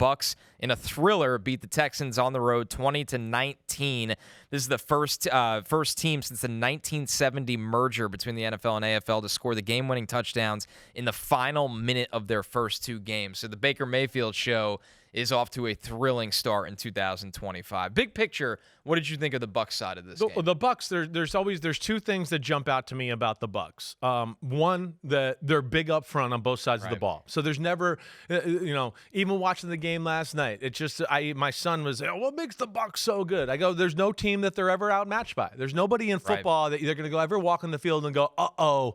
Bucs in a thriller beat the Texans on the road 20-19. This is the first team since the 1970 merger between the NFL and AFL to score the game-winning touchdowns in the final minute of their first two games. So the Baker Mayfield show is off to a thrilling start in 2025. Big picture, what did you think of the Bucs side of this game? The Bucs, there's two things that jump out to me about the Bucs. One, that they're big up front on both sides of the ball. So there's never, even watching the game last night, it just my son was, what makes the Bucs so good? I go, there's no team that they're ever outmatched by. There's nobody in football that they're going to ever walk on the field and go,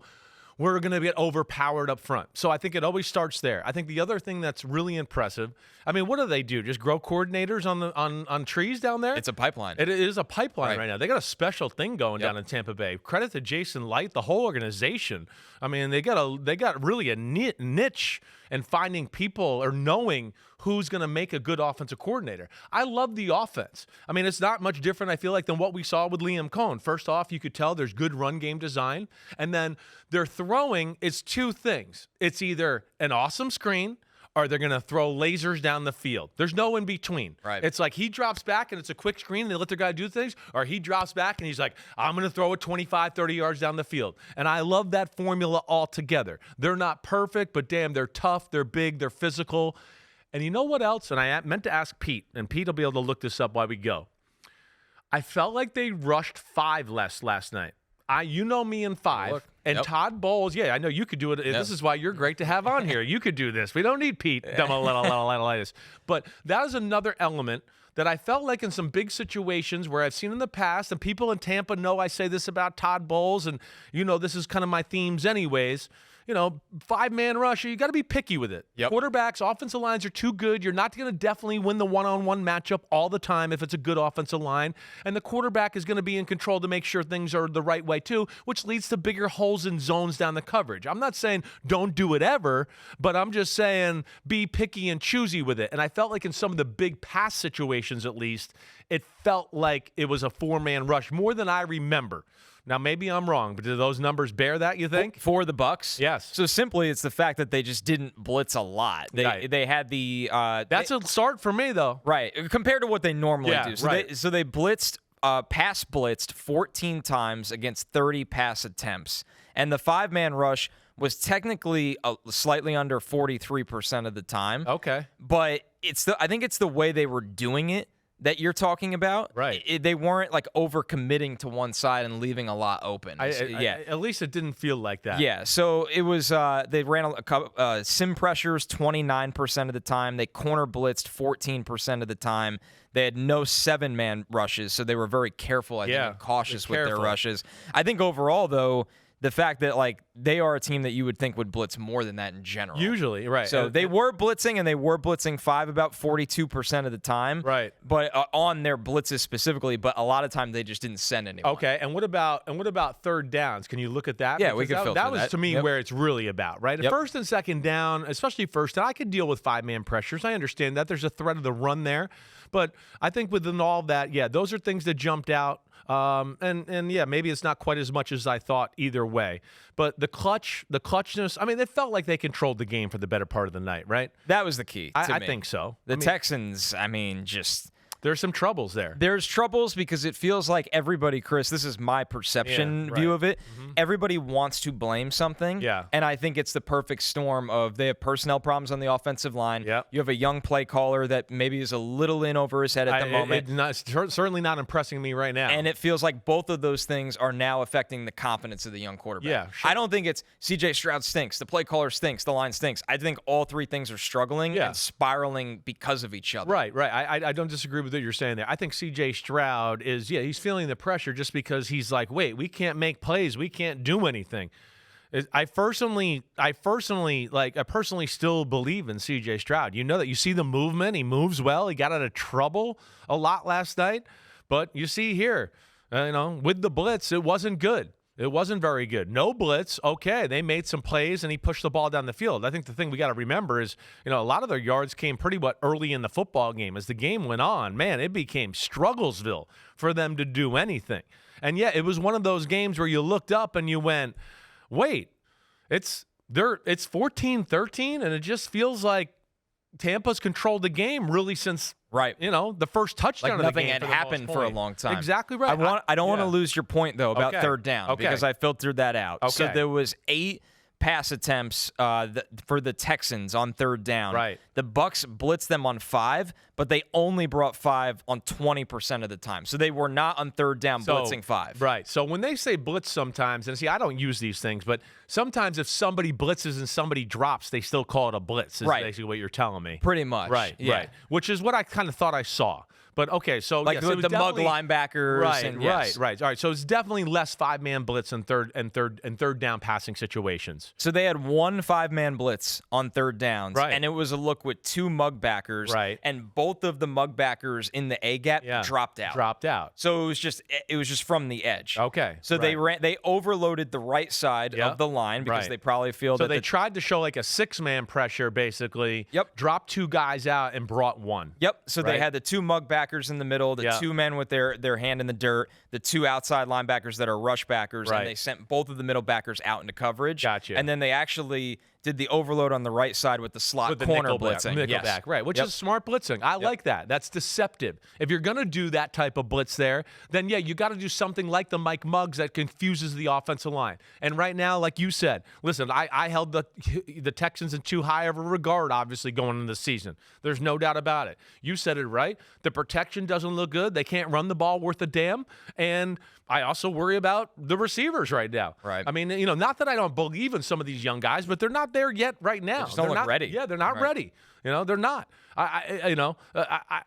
we're going to get overpowered up front. So I think it always starts there. I think the other thing that's really impressive, I mean, what do they do? Just grow coordinators on trees down there? It's a pipeline. It is a pipeline right now. They got a special thing going down in Tampa Bay. Credit to Jason Light, the whole organization. I mean, they got really a niche in finding people or knowing who's going to make a good offensive coordinator. I love the offense. I mean, it's not much different, I feel like, than what we saw with Liam Cohen. First off, you could tell there's good run game design. And then they're throwing, it's two things. It's either an awesome screen or they're going to throw lasers down the field. There's no in between. Right. It's like he drops back and it's a quick screen and they let their guy do things, or he drops back and he's like, I'm going to throw it 25, 30 yards down the field. And I love that formula altogether. They're not perfect, but damn, they're tough, they're big, they're physical. And you know what else? And I meant to ask Pete, and Pete will be able to look this up while we go. I felt like they rushed 5 less last night. You know me in 5. And Todd Bowles, I know you could do it. This is why you're great to have on here. You could do this. We don't need Pete. But that is another element that I felt like in some big situations where I've seen in the past, and people in Tampa know I say this about Todd Bowles, and this is kind of my themes anyways. 5-man rush, you got to be picky with it. Yep. Quarterbacks, offensive lines are too good. You're not going to definitely win the one-on-one matchup all the time if it's a good offensive line. And the quarterback is going to be in control to make sure things are the right way too, which leads to bigger holes and zones down the coverage. I'm not saying don't do it ever, but I'm just saying be picky and choosy with it. And I felt like in some of the big pass situations, at least, it felt like it was a 4-man rush more than I remember. Now, maybe I'm wrong, but do those numbers bear that, you think? For the Bucs? Yes. So simply, it's the fact that they just didn't blitz a lot. They had the that's a start for me, though. Right, compared to what they normally do. So right. they blitzed, pass blitzed 14 times against 30 pass attempts. And the 5-man rush was technically slightly under 43% of the time. Okay. But I think it's the way they were doing it that you're talking about. Right. They weren't like overcommitting to one side and leaving a lot open. At least it didn't feel like that. Yeah. So it was, they ran a couple, sim pressures 29% of the time. They corner blitzed 14% of the time. They had no 7-man rushes, so they were very careful, I think, and cautious with their rushes. I think overall, though, the fact that they are a team that you would think would blitz more than that in general. Usually, right. So they were blitzing, and they were blitzing 5 about 42% of the time. Right. But on their blitzes specifically, but a lot of times they just didn't send anyone. Okay. And what about third downs? Can you look at that? Yeah, because we could filter that. That was to me where it's really about, right? Yep. First and second down, especially first down, I could deal with 5-man pressures. I understand that there's a threat of the run there, but I think within all that, those are things that jumped out. Maybe it's not quite as much as I thought either way. But the clutchness, I mean, it felt like they controlled the game for the better part of the night, right? That was the key to me. I think so. The Texans, just... There's some troubles there. There's troubles because it feels like everybody, Chris, this is my perception view of it. Mm-hmm. Everybody wants to blame something. Yeah. And I think it's the perfect storm of they have personnel problems on the offensive line. Yep. You have a young play caller that maybe is a little in over his head at the moment. It's certainly not impressing me right now. And it feels like both of those things are now affecting the confidence of the young quarterback. Yeah, sure. I don't think it's CJ Stroud stinks, the play caller stinks, the line stinks. I think all three things are struggling and spiraling because of each other. Right. I don't disagree with what you're saying there. I think CJ Stroud is, he's feeling the pressure just because he's like, wait, we can't make plays. We can't do anything. I personally still believe in CJ Stroud. You know that you see the movement. He moves well. He got out of trouble a lot last night. But you see here, with the blitz, it wasn't good. It wasn't very good. No blitz. Okay, they made some plays, and he pushed the ball down the field. I think the thing we got to remember is, a lot of their yards came pretty early in the football game. As the game went on, man, it became strugglesville for them to do anything. And, it was one of those games where you looked up and you went, wait, it's 14-13, and it just feels like Tampa's controlled the game really since right. The first touchdown of the nothing game had happened for a long time. Exactly right. I don't want to lose your point though about Okay. third down because I filtered that out. Okay. So there was 8 pass attempts for the Texans on third down. Right. The Bucs blitzed them on 5, but they only brought 5 on 20% of the time. So they were not on third down blitzing 5. Right. So when they say blitz sometimes, and see, I don't use these things, but sometimes if somebody blitzes and somebody drops, they still call it a blitz, is basically what you're telling me. Pretty much. Right. Yeah. Right. Which is what I kind of thought I saw. But okay, so like yes, the mug linebackers, right. All right, so it's definitely less 5-man blitz and third down passing situations. So they had 1 5-man blitz on third downs, Right. and it was a look with 2 mug backers, Right. and both of the mug backers in the A gap dropped out. So it was just from the edge. Okay, So right. they overloaded the right side of the line because they probably feel so that they tried to show like a 6-man pressure basically. Yep. Dropped 2 guys out and brought 1. Yep. So Right. they had the 2 mug backers in the middle, the 2 men with their hand in the dirt, the 2 outside linebackers that are rush backers, Right. and they sent both of the middle backers out into coverage. Gotcha. And then they actually did the overload on the right side with the slot With the corner nickelback, blitzing. nickelback, right, which is smart blitzing. I like that. That's deceptive. If you're going to do that type of blitz there, then, you got to do something like the Mike Muggs that confuses the offensive line. And right now, like you said, listen, I held the Texans in too high of a regard, obviously, going into the season. There's no doubt about it. You said it right. The protection doesn't look good. They can't run the ball worth a damn. And I also worry about the receivers right now. Right. I mean, not that I don't believe in some of these young guys, but they're not there yet right now. They just don't look ready. Yeah, they're not ready. They're not.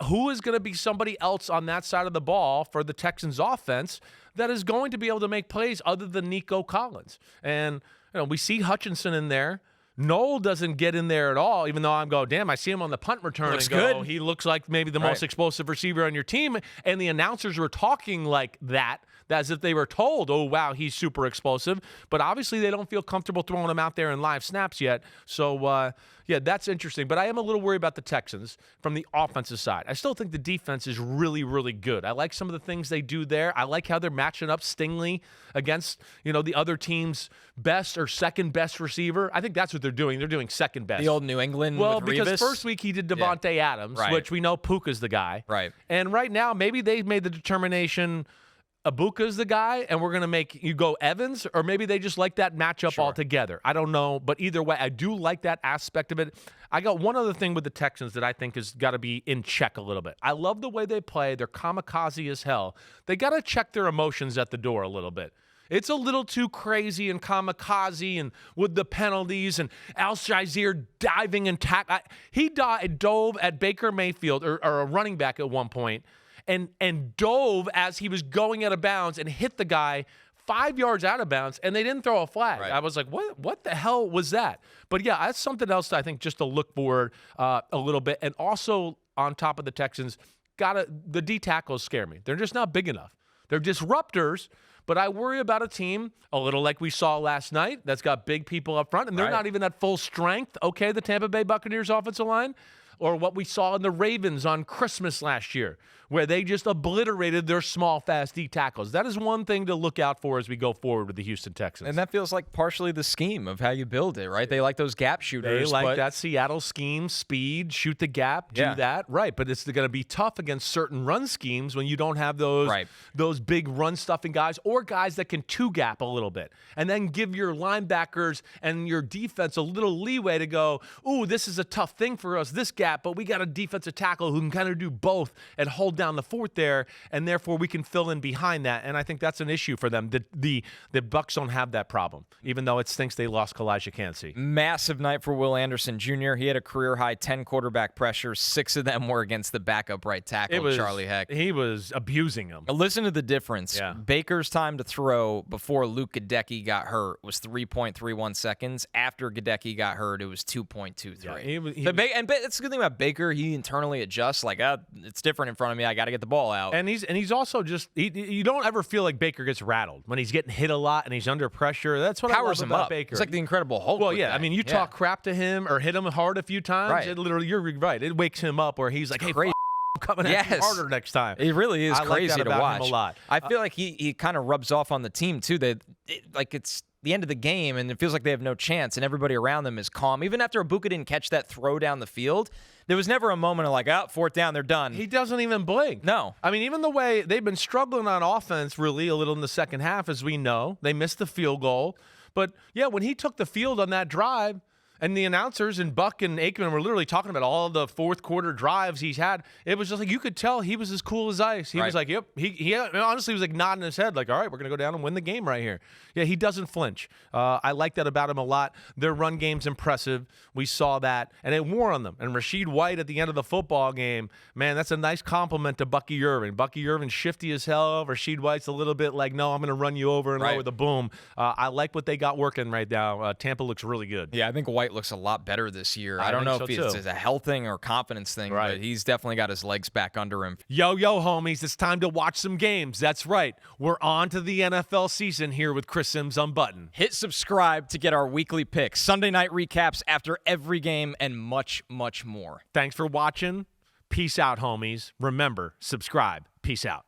Who is going to be somebody else on that side of the ball for the Texans offense that is going to be able to make plays other than Nico Collins? And, we see Hutchinson in there. Noel doesn't get in there at all, even though I'm going, damn, I see him on the punt return Looks and go, good. he looks like maybe the most explosive receiver on your team. And the announcers were talking like that, as if they were told, oh, wow, he's super explosive. But obviously they don't feel comfortable throwing him out there in live snaps yet. So, that's interesting. But I am a little worried about the Texans from the offensive side. I still think the defense is really, really good. I like some of the things they do there. I like how they're matching up Stingley against, the other team's best or second best receiver. I think that's what they're doing. They're doing second best. The old New England with because Revis. first week he did Devontae Adams, which we know Puka's the guy. Right. And right now, maybe they've made the determination Abuka's the guy, and we're going to make you go Evans, or maybe they just like that matchup altogether. I don't know, but either way, I do like that aspect of it. I got one other thing with the Texans that I think has got to be in check a little bit. I love the way they play. They're kamikaze as hell. They got to check their emotions at the door a little bit. It's a little too crazy and kamikaze and with the penalties and Al-Shazier diving and he dove at Baker Mayfield or a running back at one point and dove as he was going out of bounds and hit the guy 5 yards out of bounds, and they didn't throw a flag. Right. I was like, what the hell was that? But, yeah, that's something else that I think just to look forward a little bit. And also on top of the Texans, the D tackles scare me. They're just not big enough. They're disruptors, but I worry about a team, a little like we saw last night, that's got big people up front, and they're not even at full strength, okay, the Tampa Bay Buccaneers offensive line, or what we saw in the Ravens on Christmas last year, where they just obliterated their small, fast D tackles. That is one thing to look out for as we go forward with the Houston Texans. And that feels like partially the scheme of how you build it, right? They like those gap shooters. They like that Seattle scheme, speed, shoot the gap, do that. Right, but it's going to be tough against certain run schemes when you don't have those big run-stuffing guys or guys that can two-gap a little bit and then give your linebackers and your defense a little leeway to go, ooh, this is a tough thing for us, this gap, but we got a defensive tackle who can kind of do both and hold down the fort there, and therefore we can fill in behind that. And I think that's an issue for them. The Bucs don't have that problem, even though it stinks they lost Kalijah Kancey. Massive night for Will Anderson Jr. He had a career-high 10 quarterback pressures. 6 of them were against the backup right tackle, Charlie Heck. He was abusing him. Listen to the difference. Yeah. Baker's time to throw before Luke Gadecki got hurt was 3.31 seconds. After Gadecki got hurt, it was 2.23. Yeah, and that's the good thing about Baker. He internally adjusts, like, it's different in front of me. I got to get the ball out. And he's also just you don't ever feel like Baker gets rattled when he's getting hit a lot and he's under pressure. That's what powers I love him about up. Baker. It's like the Incredible Hulk. Well, with yeah. that. I mean, you talk crap to him or hit him hard a few times. Right. It literally, you're right. It wakes him up where he's like, hey, crazy. I'm coming at you harder next time. It really is I crazy like that to about watch. him a lot. I feel like he kind of rubs off on the team too. It's the end of the game, and it feels like they have no chance, and everybody around them is calm. Even after Ibuka didn't catch that throw down the field, there was never a moment of like, oh, fourth down, they're done. He doesn't even blink. No. I mean, even the way they've been struggling on offense really a little in the second half, as we know. They missed the field goal. But, yeah, when he took the field on that drive, and the announcers and Buck and Aikman were literally talking about all the fourth quarter drives he's had. It was just like you could tell he was as cool as ice. He was like, yep. He honestly was like nodding his head like, all right, we're going to go down and win the game right here. Yeah, he doesn't flinch. I like that about him a lot. Their run game's impressive. We saw that. And it wore on them. And Rashid White at the end of the football game, man, that's a nice compliment to Bucky Irvin. Bucky Irvin's shifty as hell. Rashid White's a little bit like, no, I'm going to run you over and lower the boom. I like what they got working right now. Tampa looks really good. Yeah, I think White looks a lot better this year. I don't know if it's a health thing or confidence thing, but he's definitely got his legs back under him. Yo, homies, it's time to watch some games. That's right. We're on to the NFL season here with Chris Simms Unbuttoned. Hit subscribe to get our weekly picks, Sunday night recaps after every game, and much, much more. Thanks for watching. Peace out, homies. Remember, subscribe. Peace out.